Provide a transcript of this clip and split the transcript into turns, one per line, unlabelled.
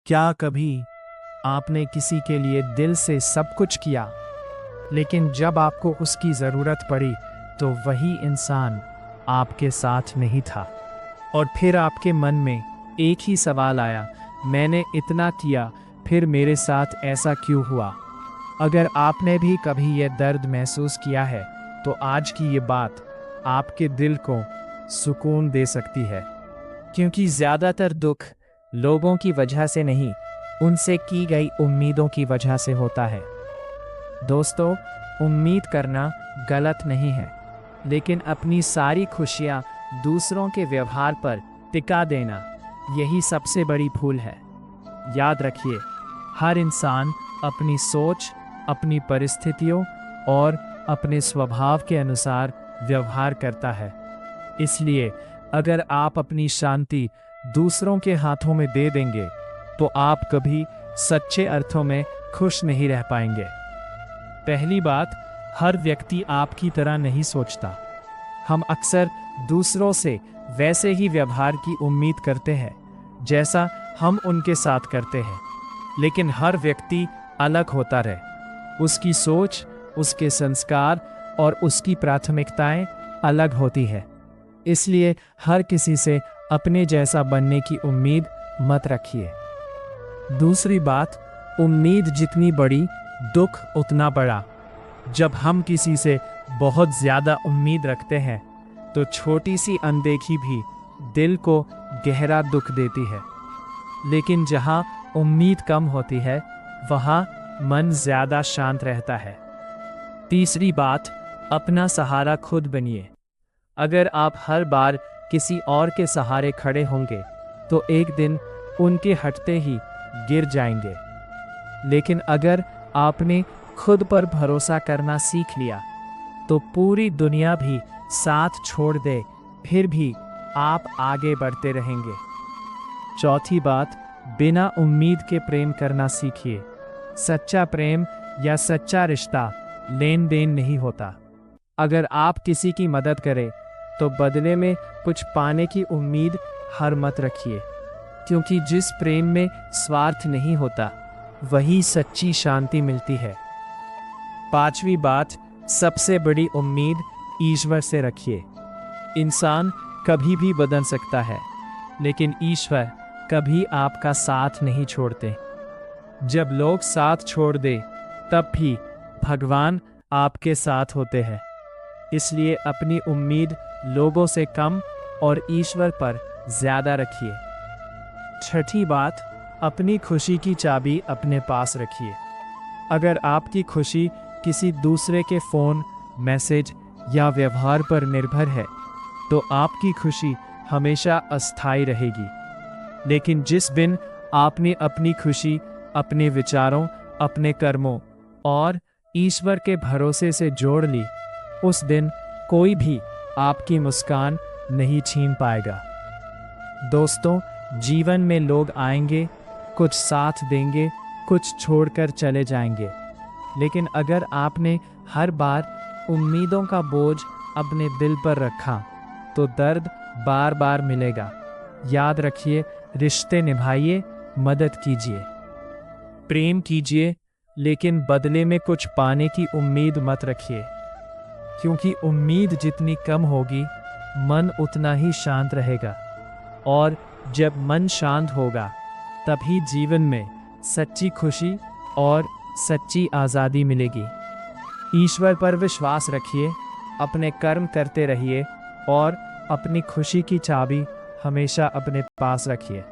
क्या कभी आपने किसी के लिए दिल से सब कुछ किया, लेकिन जब आपको उसकी ज़रूरत पड़ी तो वही इंसान आपके साथ नहीं था? और फिर आपके मन में एक ही सवाल आया, मैंने इतना किया, फिर मेरे साथ ऐसा क्यों हुआ? अगर आपने भी कभी यह दर्द महसूस किया है तो आज की ये बात आपके दिल को सुकून दे सकती है, क्योंकि ज़्यादातर दुख लोगों की वजह से नहीं, उनसे की गई उम्मीदों की वजह से होता है। दोस्तों, उम्मीद करना गलत नहीं है, लेकिन अपनी सारी खुशियाँ दूसरों के व्यवहार पर टिका देना, यही सबसे बड़ी भूल है। याद रखिए, हर इंसान अपनी सोच, अपनी परिस्थितियों और अपने स्वभाव के अनुसार व्यवहार करता है। इसलिए अगर आप अपनी शांति दूसरों के हाथों में दे देंगे तो आप कभी सच्चे अर्थों में खुश नहीं रह पाएंगे। पहली बात, हर व्यक्ति आपकी तरह नहीं सोचता। हम अक्सर दूसरों से वैसे ही व्यवहार की उम्मीद करते हैं जैसा हम उनके साथ करते हैं, लेकिन हर व्यक्ति अलग होता है। उसकी सोच, उसके संस्कार और उसकी प्राथमिकताएं अलग होती है। इसलिए हर किसी से अपने जैसा बनने की उम्मीद मत रखिए। दूसरी बात, उम्मीद जितनी बड़ी, दुख उतना बड़ा। जब हम किसी से बहुत ज़्यादा उम्मीद रखते हैं तो छोटी सी अनदेखी भी दिल को गहरा दुख देती है। लेकिन जहाँ उम्मीद कम होती है वहाँ मन ज़्यादा शांत रहता है। तीसरी बात, अपना सहारा खुद बनिए। अगर आप हर बार किसी और के सहारे खड़े होंगे तो एक दिन उनके हटते ही गिर जाएंगे। लेकिन अगर आपने खुद पर भरोसा करना सीख लिया तो पूरी दुनिया भी साथ छोड़ दे, फिर भी आप आगे बढ़ते रहेंगे। चौथी बात, बिना उम्मीद के प्रेम करना सीखिए। सच्चा प्रेम या सच्चा रिश्ता लेन देन नहीं होता। अगर आप किसी की मदद करें तो बदले में कुछ पाने की उम्मीद हर मत रखिए, क्योंकि जिस प्रेम में स्वार्थ नहीं होता वही सच्ची शांति मिलती है। पांचवी बात, सबसे बड़ी उम्मीद ईश्वर से रखिए। इंसान कभी भी बदल सकता है, लेकिन ईश्वर कभी आपका साथ नहीं छोड़ते। जब लोग साथ छोड़ दे तब भी भगवान आपके साथ होते हैं। इसलिए अपनी उम्मीद लोगों से कम और ईश्वर पर ज़्यादा रखिए। छठी बात, अपनी खुशी की चाबी अपने पास रखिए। अगर आपकी खुशी किसी दूसरे के फ़ोन, मैसेज या व्यवहार पर निर्भर है तो आपकी खुशी हमेशा अस्थायी रहेगी। लेकिन जिस दिन आपने अपनी खुशी अपने विचारों, अपने कर्मों और ईश्वर के भरोसे से जोड़ ली, उस दिन कोई भी आपकी मुस्कान नहीं छीन पाएगा। दोस्तों, जीवन में लोग आएंगे, कुछ साथ देंगे, कुछ छोड़कर चले जाएंगे, लेकिन अगर आपने हर बार उम्मीदों का बोझ अपने दिल पर रखा तो दर्द बार बार मिलेगा। याद रखिए, रिश्ते निभाइए, मदद कीजिए, प्रेम कीजिए, लेकिन बदले में कुछ पाने की उम्मीद मत रखिए, क्योंकि उम्मीद जितनी कम होगी मन उतना ही शांत रहेगा, और जब मन शांत होगा तभी जीवन में सच्ची खुशी और सच्ची आज़ादी मिलेगी। ईश्वर पर विश्वास रखिए, अपने कर्म करते रहिए और अपनी खुशी की चाबी हमेशा अपने पास रखिए।